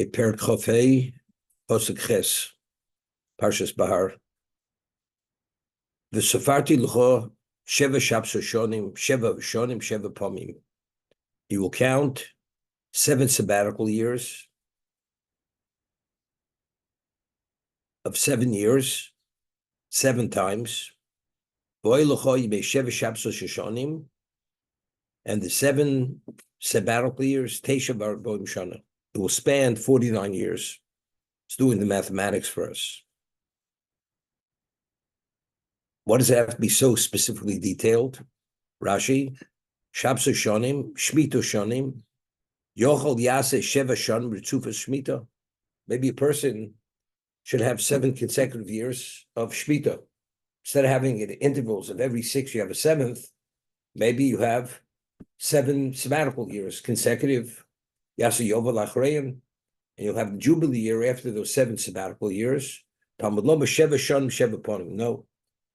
Per Chofei, Posuk Ches, Parshas Bahar. V'safarti l'cho Sheva Shapso Shonim, Sheva Pomim. You will count 7 sabbatical years of 7 years, 7 times. Voy l'cho Yimei Sheva Shapso Shoshonim, and the 7 sabbatical years, Teisha Bar Boim Shana. It will span 49 years. It's doing the mathematics for us. What does it have to be so specifically detailed? Rashi, Shabso Shonim, Shmito Shonim, Yochel Yase Sheva Shon Ritzufa Shmita. Maybe a person should have 7 consecutive years of Shmita. Instead of having it intervals of every 6, you have a 7th. Maybe you have 7 sabbatical years consecutive. Yase Yovel Achreim, and you'll have the Jubilee year after those 7 sabbatical years. Talmud Lo Sheva Shon Sheva Ponim. No.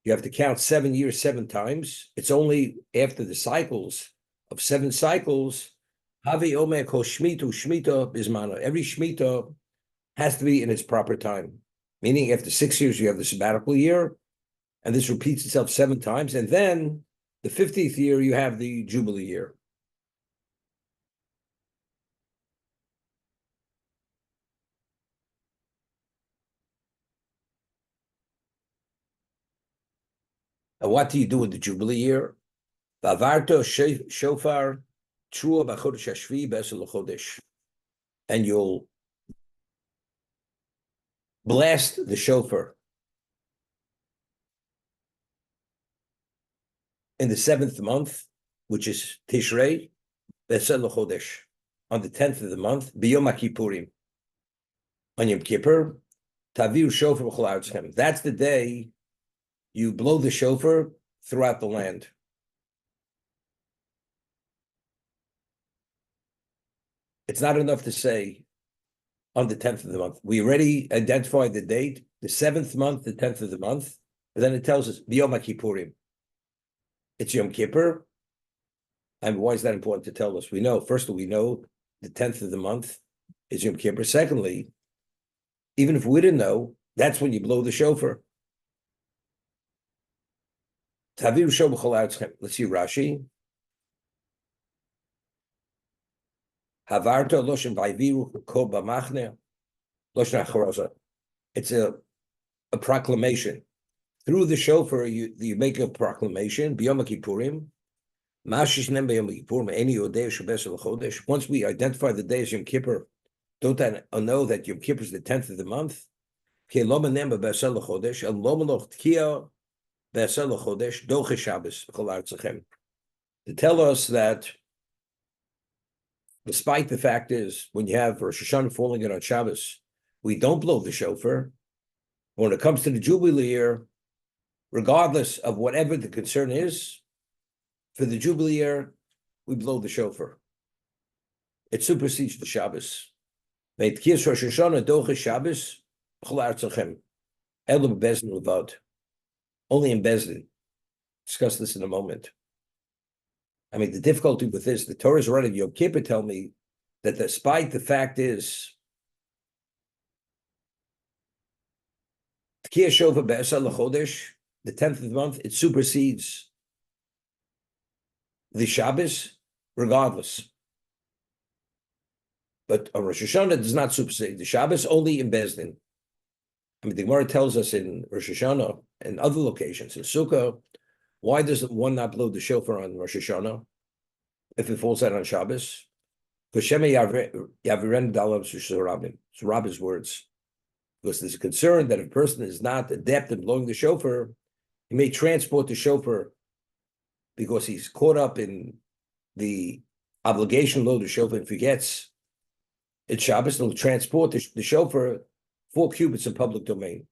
You have to count 7 years 7 times. It's only after the cycles of 7 cycles. Havi Omer Kol Shmita Bismana. Every Shmita has to be in its proper time. Meaning after 6 years, you have the sabbatical year, and this repeats itself 7 times. And then the 50th year, you have the Jubilee year. And what do you do with the Jubilee year? Shofar Trua B'chodesh Hashvi B'esel L'chodesh, and you'll blast the shofar in the 7th month, which is Tishrei B'esel L'chodesh, on the 10th of the month, B'yom HaKippurim, on Yom Kippur, Taviru Shofar B'chol Aretzchem. That's the day you blow the shofar throughout the land. It's not enough to say on the 10th of the month. We already identified the date, the 7th month, the 10th of the month, but then it tells us B'yom HaKippurim. It's Yom Kippur. And why is that important to tell us? We know, first of all, we know the 10th of the month is Yom Kippur. Secondly, even if we didn't know, that's when you blow the shofar. Let's see Rashi. It's a proclamation. Through the shofar, you make a proclamation. Once we identify the day as Yom Kippur, don't I know that Yom Kippur is the 10th of the month? To tell us that despite the fact is, when you have Rosh Hashanah falling in on Shabbos, we don't blow the shofar. When it comes to the Jubilee year, regardless of whatever the concern is, for the Jubilee year, we blow the shofar. It supersedes the Shabbos. Only in Bezdin. Discuss this in a moment. I mean, the difficulty with this, the Torah's right of Yom Kippur tell me that despite the fact is, the 10th of the month, it supersedes the Shabbos, regardless. But a Rosh Hashanah does not supersede the Shabbos, only in Bezdin. I mean, the Gemara tells us in Rosh Hashanah and other locations, in Sukkah, why does one not blow the shofar on Rosh Hashanah if it falls out on Shabbos? Because Shema Yaviren Dalav Rabin. It's Rabbi's words. Because there's a concern that if a person is not adept in blowing the shofar, he may transport the shofar because he's caught up in the obligation to blow the shofar and forgets it's Shabbos, he'll transport the shofar 4 cubits in public domain,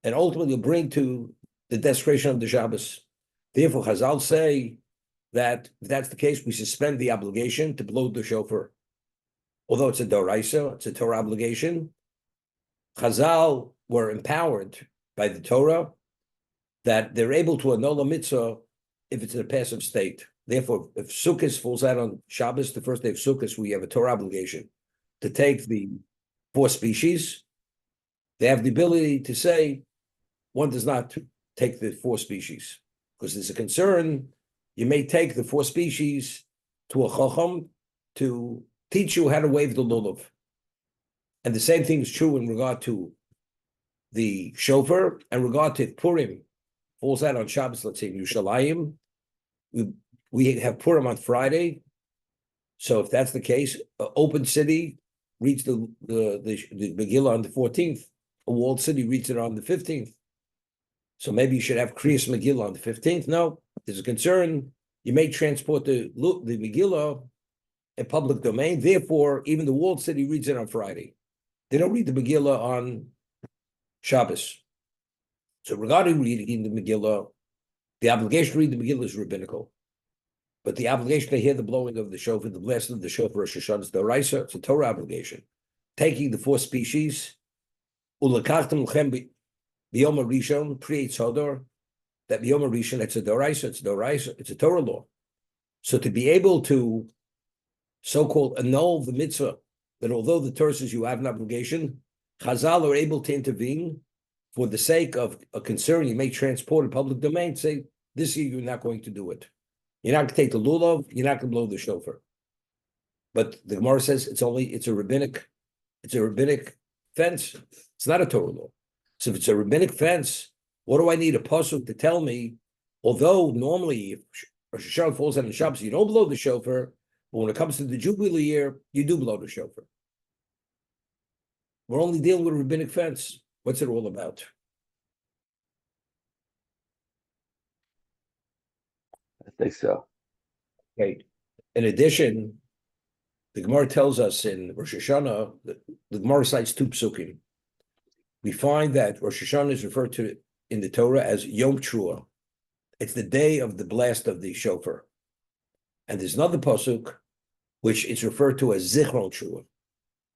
and ultimately will bring to the desecration of the Shabbos. Therefore, Chazal say that if that's the case, we suspend the obligation to blow the shofar. Although it's a doraisa, it's a Torah obligation, Chazal were empowered by the Torah that they're able to annul a mitzvah if it's in a passive state. Therefore, if Sukkot falls out on Shabbos, the first day of Sukkot, we have a Torah obligation to take the 4 species, they have the ability to say one does not take the 4 species because there's a concern you may take the 4 species to a chacham to teach you how to wave the lulav. And the same thing is true in regard to the shofar and regard to Purim. Falls out on Shabbos, let's say in Yerushalayim. We have Purim on Friday. So if that's the case, open city reads the Megillah on the 14th. A walled city reads it on the 15th. So maybe you should have Kriyas Megillah on the 15th. No, there's a concern. You may transport the Megillah in public domain. Therefore, even the walled city reads it on Friday. They don't read the Megillah on Shabbos. So regarding reading the Megillah, the obligation to read the Megillah is rabbinical. But the obligation to hear the blowing of the shofar, the blast of the shofar, Rosh Hashanah, is the Oraisa. It's a Torah obligation. Taking the 4 species, ulakachtem lechem b'yom harishon creates hodor. That b'yom harishon, it's a Oraisa. It's the Oraisa. It's a Torah law. So to be able to so-called annul the mitzvah, that although the Torah says you have an obligation, Chazal are able to intervene for the sake of a concern you may transport in public domain, say, this year you're not going to do it. You're not going to take the lulav, you're not going to blow the shofar. But the Gemara says it's a rabbinic fence. It's not a Torah law. So if it's a rabbinic fence, what do I need a pasuk to tell me? Although normally if Rosh Hashanah falls on the Shabbos, you don't blow the shofar, but when it comes to the Jubilee year, you do blow the shofar. We're only dealing with a rabbinic fence. What's it all about? I think so. Okay. In addition, the Gemara tells us in Rosh Hashanah, the Gemara cites 2 psukim. We find that Rosh Hashanah is referred to in the Torah as Yom Trua. It's the day of the blast of the shofar. And there's another pasuk which is referred to as Zichron Trua.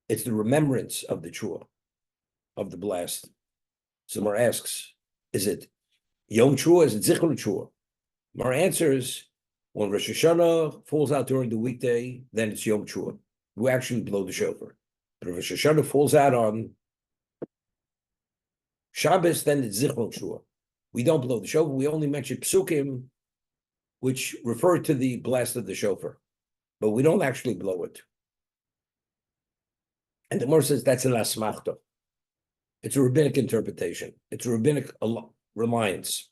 It's the remembrance of the Trua, of the blast. So Mar asks, is it Yom Trua? Is it Zichron Trua? Mar answers, when Rosh Hashanah falls out during the weekday, then it's Yom Trua. We actually blow the shofar. But if Rosh Hashanah falls out on Shabbos, then it's Zichron Trua. We don't blow the shofar. We only mention psukim, which refer to the blast of the shofar. But we don't actually blow it. And the Gemara says that's an asmachta. It's a rabbinic interpretation. It's a rabbinic reliance.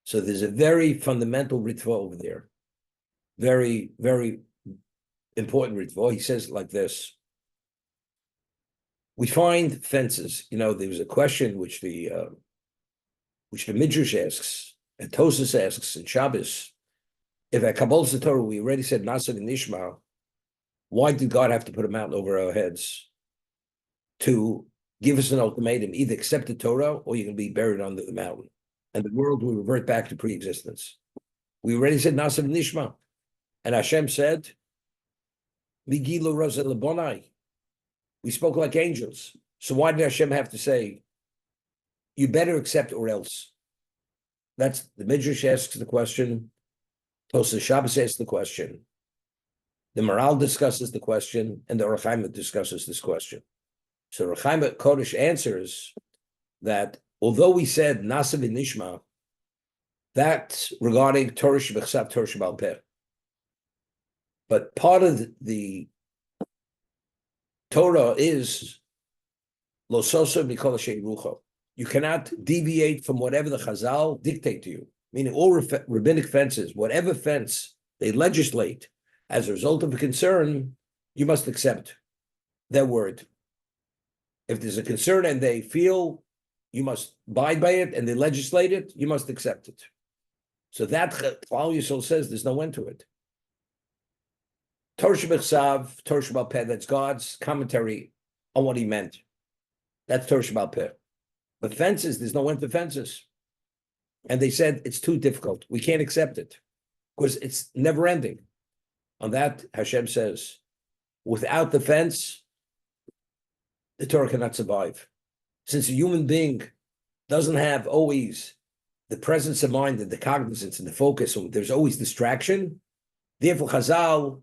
So there's a very fundamental ritva over there. Very, very important ritva. He says like this. We find fences. You know, there was a question which the Midrash asks, and Tosas asks in Shabbos, if at Kabbalah Torah we already said Nasser and Nishma, why did God have to put a mountain over our heads to give us an ultimatum? Either accept the Torah or you're going to be buried under the mountain. And the world will revert back to pre-existence. We already said Nasser and Nishma. And Hashem said, Migilo Rosa Lebonai. We spoke like angels. So why did Hashem have to say, you better accept or else? That's the Midrash asks the question. Tosas Shabbos asks the question. The Maral discusses the question, and the Orach Chaim discusses this question. So Orach Chaim Kodesh answers that although we said Nasa v'nishma, that's regarding Torah shebechsav, Torah shebal peh. But part of the Torah is lo soso mikol asher rucho. You cannot deviate from whatever the Chazal dictate to you. Meaning all rabbinic fences, whatever fence they legislate as a result of a concern, you must accept their word. If there's a concern and they feel you must abide by it and they legislate it, you must accept it. So that Klal Yisrael says there's no end to it. Torah shebechsav, Torah shebal peh, that's God's commentary on what he meant. That's Torah shebal peh. But fences, there's no end to fences. And they said it's too difficult. We can't accept it because it's never ending. On that, Hashem says, without the fence, the Torah cannot survive. Since a human being doesn't have always the presence of mind and the cognizance and the focus, and there's always distraction, therefore Chazal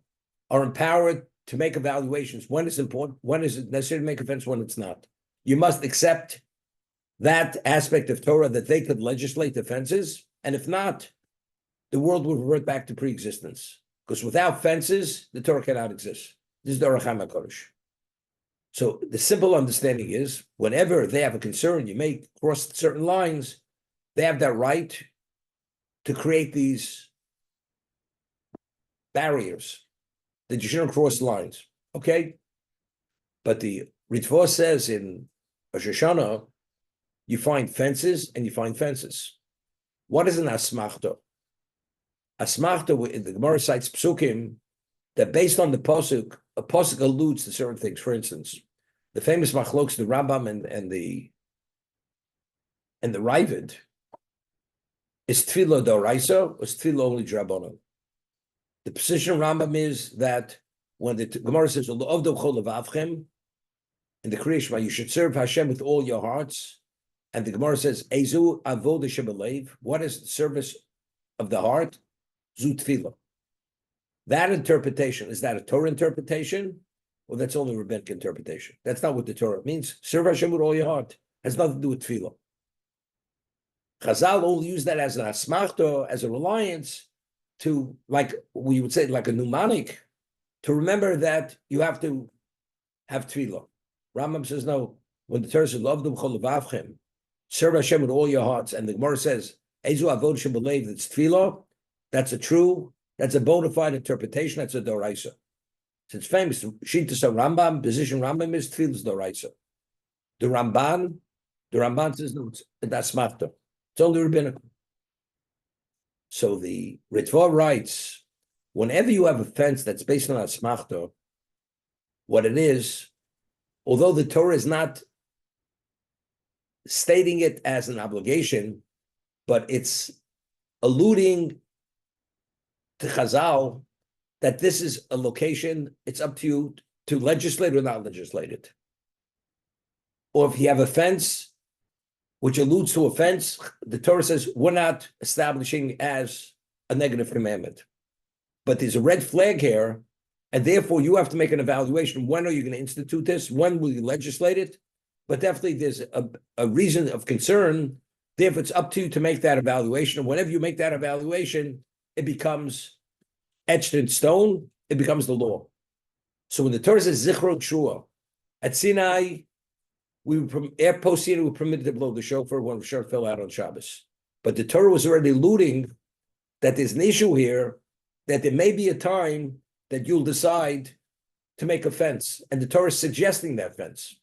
are empowered to make evaluations. When is important? When is it necessary to make a fence? When it's not. You must accept that aspect of Torah that they could legislate the fences, and if not, the world will revert back to pre-existence. Because without fences, the Torah cannot exist. This is the Orach HaKodesh. So the simple understanding is, whenever they have a concern, you may cross certain lines, they have that right to create these barriers that you shouldn't cross lines. Okay? But the Ritva says in Rosh Hashanah, you find fences and you find fences. What is an asmachta? Asmachta, the Gemara cites psukim that based on the pasuk, a pasuk alludes to certain things. For instance, the famous machloks, the Rambam and the Ravid, is tefillah d'oraisa or is tefillah only d'rabbanan? The position of Rambam is that when the Gemara says in the creation, you should serve Hashem with all your hearts, and the Gemara says Ezu avodah shebelev. What is the service of the heart? Zu tefillah. That interpretation, is that a Torah interpretation, or that's only rabbinic interpretation? That's not what the Torah means. Serve Hashem with all your heart. It has nothing to do with tefillah. Chazal only use that as an asmachta, as a reliance to, like we would say, like a mnemonic, to remember that you have to have tefillah. Rambam says no. When the Torah says love them cholavavchem, serve Hashem with all your hearts, and the Gemara says Ezu avod shebelev, that's tefillah. That's a bona fide interpretation. That's a doraisa. So it's famous. Shittas Rambam, position Rambam is tefillah's doraisa. The Ramban says no, that's smachta. It's only rabbinical. So the Ritva writes, whenever you have a fence that's based on a smachta, what it is, although the Torah is not stating it as an obligation, but it's alluding to Chazal that this is a location, it's up to you to legislate or not legislate it. Or if you have a fence, which alludes to a fence, the Torah says we're not establishing as a negative commandment. But there's a red flag here, and therefore you have to make an evaluation. When are you going to institute this? When will you legislate it? But definitely there's a reason of concern. Therefore, it's up to you to make that evaluation. And whenever you make that evaluation, it becomes etched in stone. It becomes the law. So when the Torah says Zichron Shua, at Sinai, post Sinai, we were permitted to blow the shofar when the shofar fell out on Shabbos. But the Torah was already alluding that there's an issue here, that there may be a time that you'll decide to make a fence, and the Torah is suggesting that fence.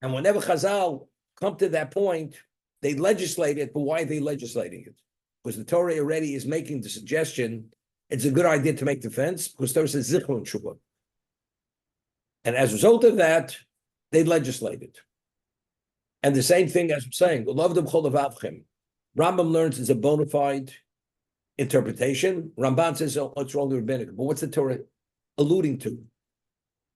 And whenever Chazal come to that point, they legislate it, but why are they legislating it? Because the Torah already is making the suggestion, it's a good idea to make the fence, because the Torah says Zichron Shuvah. And as a result of that, they legislate it. And the same thing as I'm saying, Rambam learns it's a bona fide interpretation. Ramban says, oh, it's wrong rabbinic. But what's the Torah alluding to?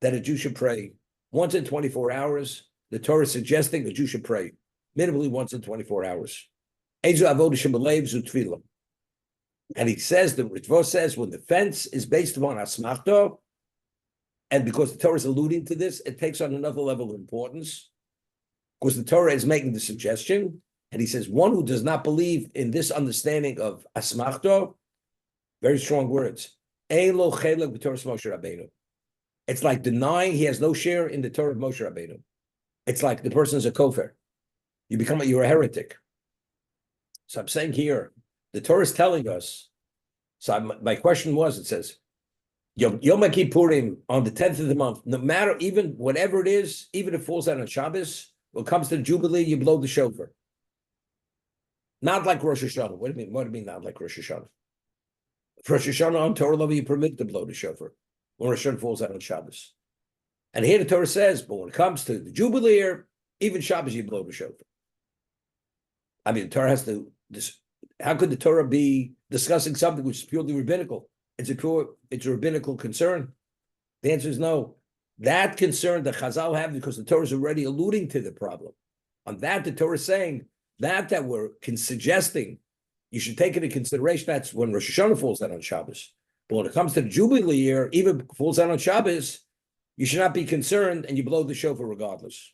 That a Jew should pray once in 24 hours. The Torah is suggesting a Jew should pray minimally once in 24 hours. And he says, the Ritva says, when the fence is based upon asmachta, and because the Torah is alluding to this, it takes on another level of importance. Because the Torah is making the suggestion, and he says, one who does not believe in this understanding of asmachta, very strong words, it's like denying he has no share in the Torah of Moshe Rabbeinu. It's like the person is a kofar. You're a heretic. So I'm saying here, the Torah is telling us, so my question was, it says, Yom Kippurim on the 10th of the month, no matter, even whatever it is, even if it falls out on Shabbos, when it comes to the Jubilee, you blow the shofar. Not like Rosh Hashanah. What do you mean? What do you mean not like Rosh Hashanah? For Rosh Hashanah on Torah level, you permit to blow the shofar when Rosh Hashanah falls out on Shabbos. And here the Torah says, but when it comes to the Jubilee year, even Shabbos, you blow the shofar. I mean, the Torah has to, how could the Torah be discussing something which is purely rabbinical? It's a rabbinical concern. The answer is no. That concern that Chazal have, because the Torah is already alluding to the problem. On that, the Torah is saying that we're suggesting you should take into consideration. That's when Rosh Hashanah falls out on Shabbos. But when it comes to the Jubilee year, even if it falls out on Shabbos, you should not be concerned and you blow the shofar regardless.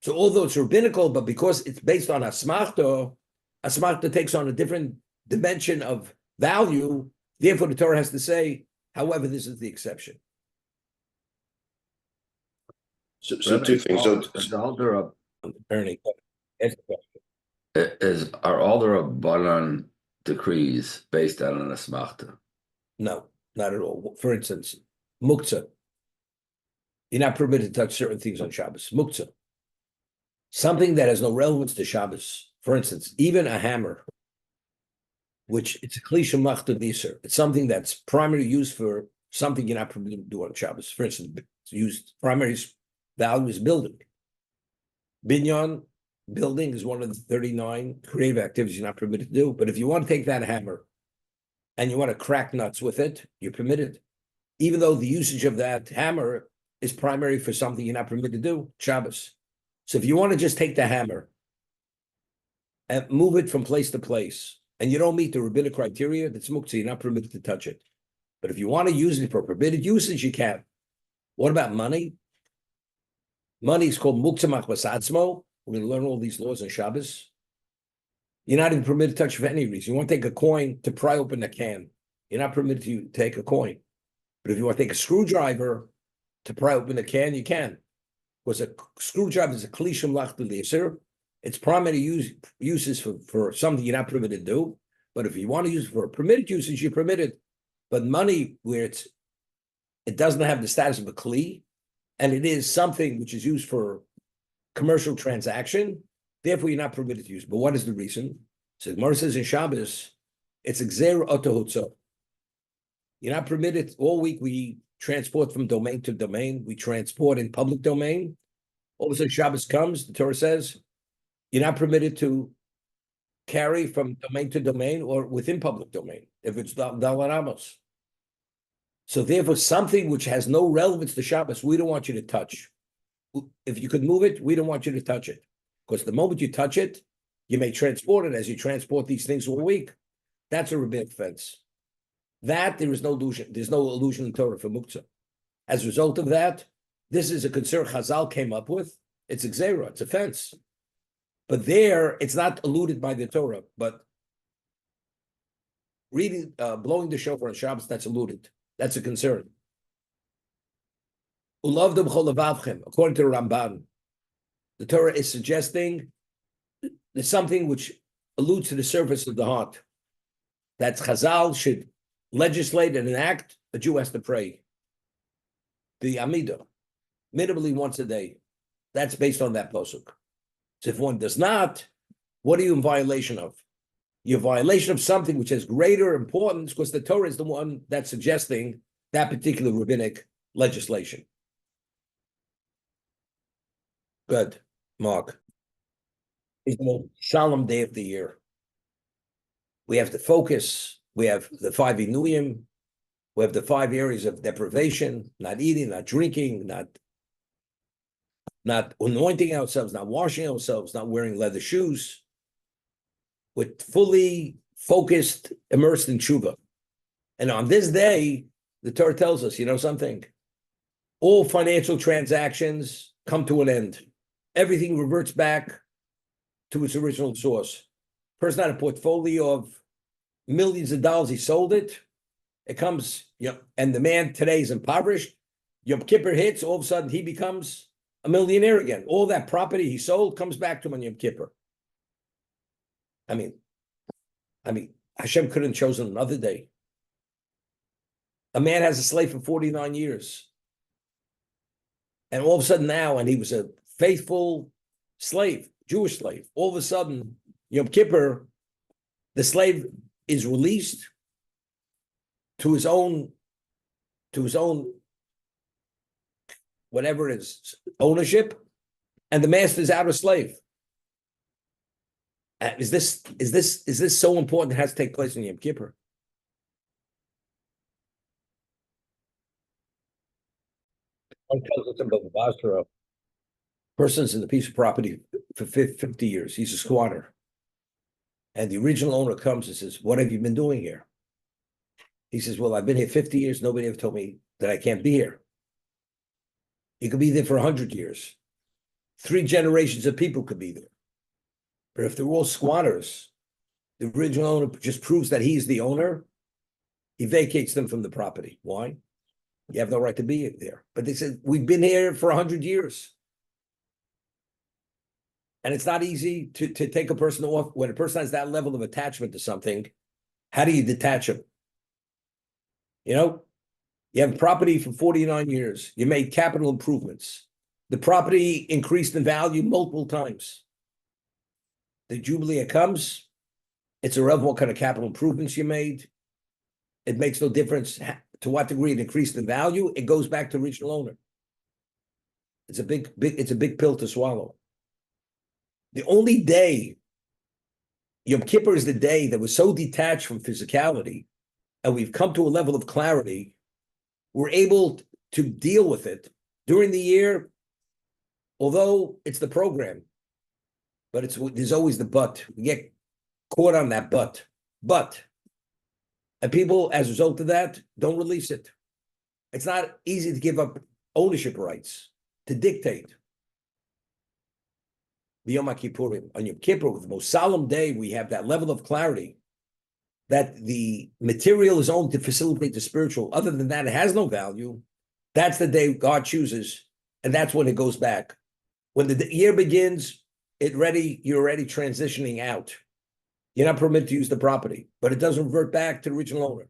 So although it's rabbinical, but because it's based on asmachta takes on a different dimension of value. Therefore, the Torah has to say, however, this is the exception. So two things. So Is all the Rab- Ernie, ask the question. are all the Rabbanan decrees based on an asmachta? No, not at all. For instance, muktzah. You're not permitted to touch certain things on Shabbos. Muktzah. Something that has no relevance to Shabbos. For instance, even a hammer, which it's a kli shemachta diser. It's something that's primarily used for something you're not permitted to do on Shabbos. For instance, it's used primary value is building. Binyan, building is one of the 39 creative activities you're not permitted to do. But if you want to take that hammer and you want to crack nuts with it, you're permitted. Even though the usage of that hammer is primary for something you're not permitted to do, Shabbos. So if you want to just take the hammer and move it from place to place, and you don't meet the rabbinic criteria, that's muktzah, you're not permitted to touch it. But if you want to use it for permitted usage, you can. What about money? Money is called muktzah machbas atzmo. We're going to learn all these laws on Shabbos. You're not even permitted to touch for any reason. You want to take a coin to pry open a can. You're not permitted to take a coin. But if you want to take a screwdriver to pry open a can, you can. Because a screwdriver is a kli shemachta diser. Its primary uses for something you're not permitted to do. But if you want to use it for permitted usage, you're permitted. But money, where it doesn't have the status of a kli, and it is something which is used for commercial transaction, therefore you're not permitted to use it. But what is the reason? So Gemara says in Shabbos, it's gzeira otohutzo. You're not permitted. All week we transport from domain to domain. We transport in public domain. All of a sudden Shabbos comes, the Torah says, you're not permitted to carry from domain to domain or within public domain, if it's Dalan Amos. So therefore, something which has no relevance to Shabbos, we don't want you to touch. If you could move it, we don't want you to touch it. Because the moment you touch it, you may transport it as you transport these things all week. That's a rabbinic fence. That there is no illusion. There's no illusion in Torah for muktzah. As a result of that, this is a concern Chazal came up with. It's a gzeira, it's a fence. But there, it's not alluded by the Torah, but reading, blowing the shofar on Shabbos, that's alluded. That's a concern. Ulavdom cholavavchem, according to the Ramban, the Torah is suggesting there's something which alludes to the surface of the heart. That Chazal should legislate and enact, a Jew has to pray. The Amidah, minimally once a day. That's based on that posuk. So if one does not, what are you in violation of? You're in violation of something which has greater importance because the Torah is the one that's suggesting that particular rabbinic legislation. Good, Mark. It's the most solemn day of the year. We have to focus. We have the 5 Inuyim. We have the 5 areas of deprivation, not eating, not drinking, not anointing ourselves, not washing ourselves, not wearing leather shoes. We're fully focused, immersed in tshuva. And on this day, the Torah tells us, you know something? All financial transactions come to an end. Everything reverts back to its original source. Person had a portfolio of millions of dollars, he sold it. It comes, and the man today is impoverished. Yom Kippur hits, all of a sudden he becomes a millionaire again. All that property he sold comes back to him on Yom Kippur. I mean, Hashem couldn't have chosen another day. A man has a slave for 49 years. And all of a sudden now, and he was a faithful slave, Jewish slave. All of a sudden, Yom Kippur, the slave is released to his own whatever it is, ownership, and the master is out a slave. Is this so important? It has to take place in Yom Kippur. Person's in the piece of property for 50 years. He's a squatter. And the original owner comes and says, what have you been doing here? He says, well, I've been here 50 years. Nobody ever told me that I can't be here. You could be there for 100 years. 3 generations of people could be there. But if they're all squatters, the original owner just proves that he's the owner. He vacates them from the property. Why? You have no right to be there. But they said, we've been here for 100 years. And it's not easy to take a person off. When a person has that level of attachment to something, how do you detach him? You know, you have property for 49 years. You made capital improvements. The property increased in value multiple times. The Jubilee comes, it's irrelevant what kind of capital improvements you made. It makes no difference to what degree it increased in value. It goes back to the original owner. It's a big pill to swallow. The only day, Yom Kippur is the day that was so detached from physicality, and we've come to a level of clarity, we're able to deal with it during the year, although it's the program, but there's always the but. We get caught on that but. And people, as a result of that, don't release it. It's not easy to give up ownership rights, to dictate. The Yom Kippurim, on Yom Kippur, the most solemn day, we have that level of clarity that the material is only to facilitate the spiritual. Other than that, it has no value. That's the day God chooses, and that's when it goes back. When the year begins, you're already transitioning out. You're not permitted to use the property, but it doesn't revert back to the original owner.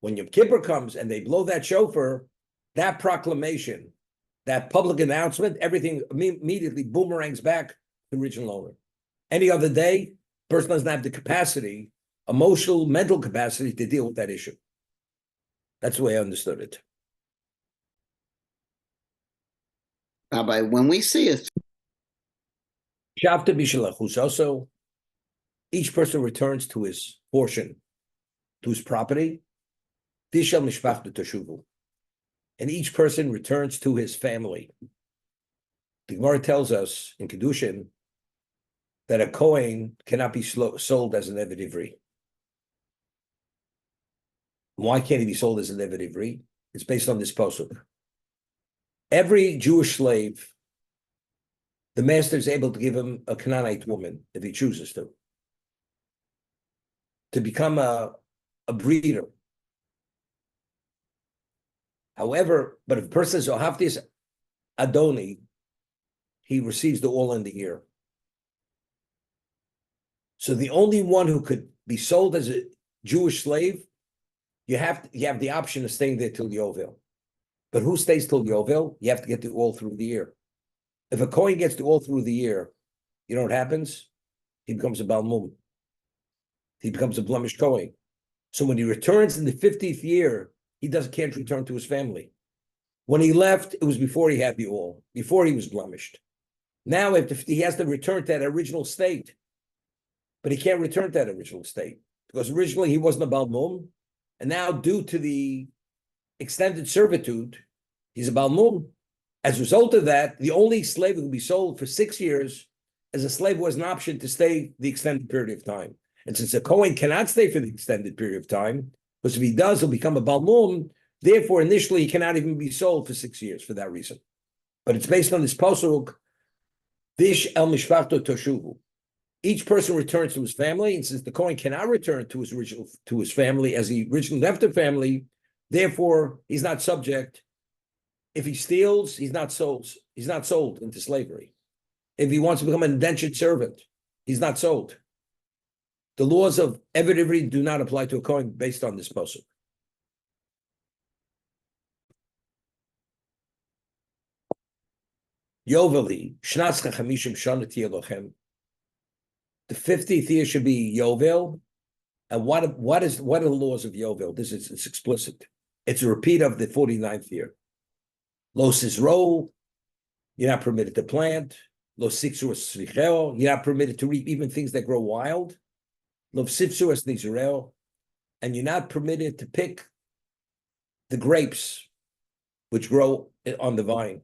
When Yom Kippur comes and they blow that shofar, that proclamation, that public announcement, everything immediately boomerangs back to the original owner. Any other day, person doesn't have the capacity, emotional, mental capacity to deal with that issue. That's the way I understood it. Rabbi, when we see it, Shavta b'shalachus, also, each person returns to his portion, to his property. Tishal mishpachta teshuvu, and each person returns to his family. The Gemara tells us in Kedushin that a Kohen cannot be sold as an Eved Ivri. Why can't he be sold as an Eved Ivri? It's based on this pasuk. Every Jewish slave, the master is able to give him a Canaanite woman if he chooses to become a breeder. However, but if a person is Ohaftis Adoni, he receives the all in the year. So the only one who could be sold as a Jewish slave, you have the option of staying there till Yovel. But who stays till Yovel? You have to get the all through the year. If a Kohen gets the all through the year, you know what happens? He becomes a Balmum. He becomes a blemished Kohen. So when he returns in the 50th year, he can't return to his family. When he left, it was before he had the all, before he was blemished. Now he has to return to that original state. But he can't return to that original state because originally he wasn't a Balmum. And now, due to the extended servitude, he's a Balmum. As a result of that, the only slave who can be sold for 6 years as a slave was an option to stay the extended period of time. And since a Kohen cannot stay for the extended period of time, because if he does, he'll become a Balmum. Therefore, initially, he cannot even be sold for 6 years for that reason. But it's based on this pasuk, Vish el mishpachto toshuvu. Each person returns to his family, and since the Kohen cannot return to his family as he originally left the family, therefore he's not subject. If he steals, he's not sold. He's not sold into slavery. If he wants to become an indentured servant, he's not sold. The laws of Eved Ivri do not apply to a Kohen based on this pasuk. Yoveli, Shnas Chachamishim Shana Tielochem. The 50th year should be Yovel. And what are the laws of Yovel? It's explicit. It's a repeat of the 49th year. Lo Sizro, you're not permitted to plant. Lo Sixu Sricheo, you're not permitted to reap even things that grow wild. Lo Sipsu es Nizreo, and you're not permitted to pick the grapes which grow on the vine.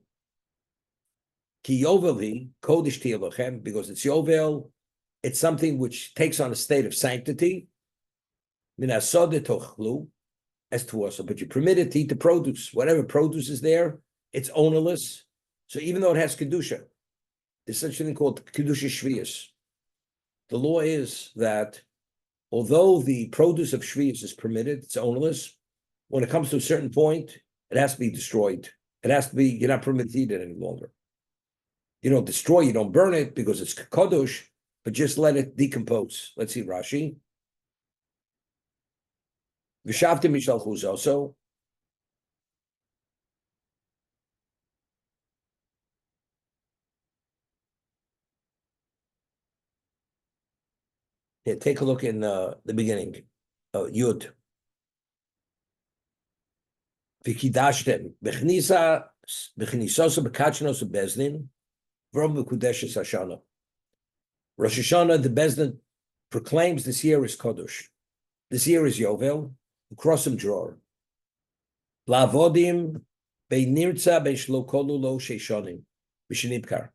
Ki Yoveli, Kodesh Tielochem, because it's Yovel. It's something which takes on a state of sanctity. Minasod tochlu, as to us, but you're permitted to eat the produce. Whatever produce is there, it's ownerless. So even though it has kedusha, there's such a thing called kedusha shvius. The law is that although the produce of shvius is permitted, it's ownerless. When it comes to a certain point, it has to be destroyed. It has to be, you're not permitted to eat it any longer. You don't destroy, you don't burn it because it's kadosh, but just let it decompose. Let's see Rashi. V'shavtim mishalchuz also. Here, take a look in the beginning. Yud. V'kidashtem b'chnisosa b'kachnos bezdin v'rom v'kudeshes hashana. Rosh Hashanah, the bezdin proclaims this year is kodesh. This year is Yovel. Cross him drawer. Lavodim be'nirtza be'shlokolu lo sheishonim b'shenibkar.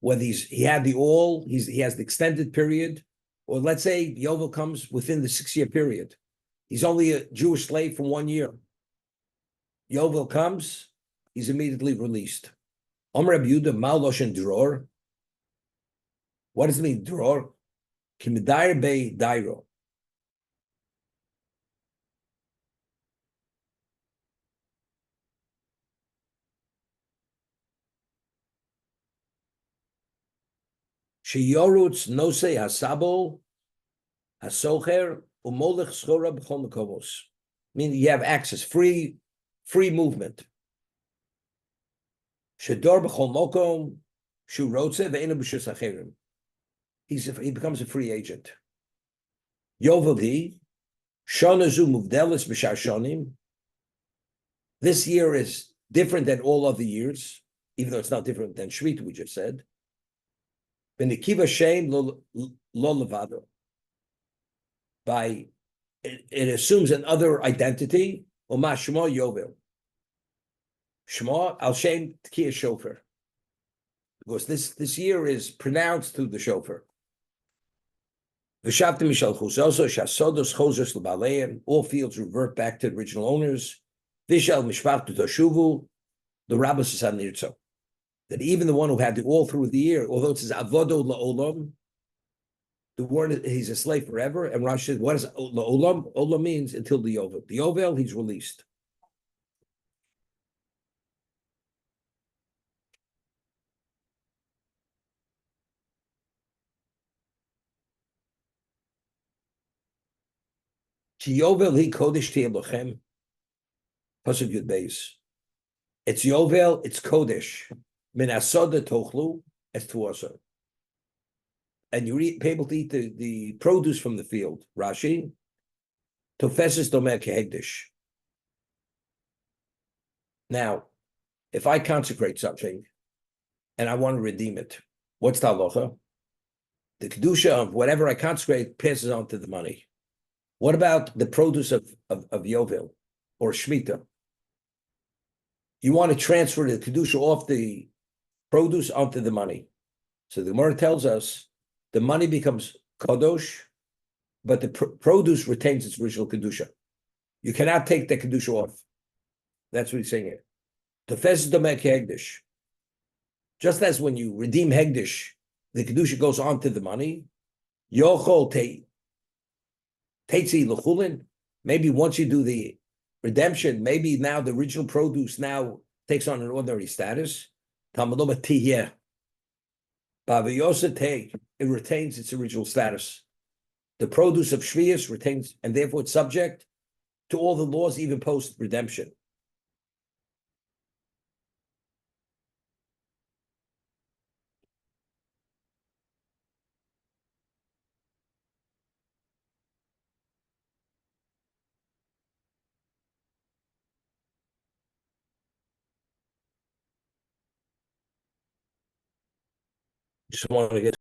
Whether he had the all, he has the extended period, or let's say Yovel comes within the 6-year period. He's only a Jewish slave for 1 year. Yovel comes, he's immediately released. Omer Rabbi Yehuda mal loshen dror. What does it mean, dror? Kimidair be dairo. Sheyorutz nosei hasabo hasocher umolech schora b'chol mekomos. Meaning you have access, free movement. Shedor b'chol mokom shu rotze ve'enu b'shus acherim. He becomes a free agent. Yovel hi shana zu muvdelis b'shar shonim. This year is different than all other years, even though it's not different than Shvita, we just said. B'nikiva shem lo levado. By it assumes another identity. Oma shmo yovel. Shmo al shem tkiya shofar. Because this year is pronounced through the shofar. V'shavtim mishalchus also shasodos chozos l'baleim. All fields revert back to the original owners. Vishal mishpachtu toshuvu. The rabbis is on nirtzo. That even the one who had the all through the year, although it says avodo la'olam, the word he's a slave forever. And Rashi says, what is la'olam? Olam means until the Yovel. The Yovel, he's released. Ki Yovel hi kodesh ti'elochem. Pasuk Yud Beis. It's Yovel, it's kodesh. Min asoda tochlu es tuasa. And you're able to eat the produce from the field. Rashi, tofeses domer kehegdish. Now, if I consecrate something and I want to redeem it, what's the halacha? The kedusha of whatever I consecrate passes on to the money. What about the produce of Yovel or Shemitah? You want to transfer the kedusha off the produce onto the money. So the Gemara tells us the money becomes kadosh, but the produce retains its original kedusha. You cannot take the kedusha off. That's what he's saying here. Tefes domek hegdish. Just as when you redeem hegdish, the kedusha goes onto the money. Yochol teitzi l'chulin. Maybe once you do the redemption, maybe now the original produce now takes on an ordinary status. Tamaloma tiyeh. Baviyosah take. It retains its original status. The produce of Shvius retains, and therefore it's subject to all the laws, even post redemption. Just want to get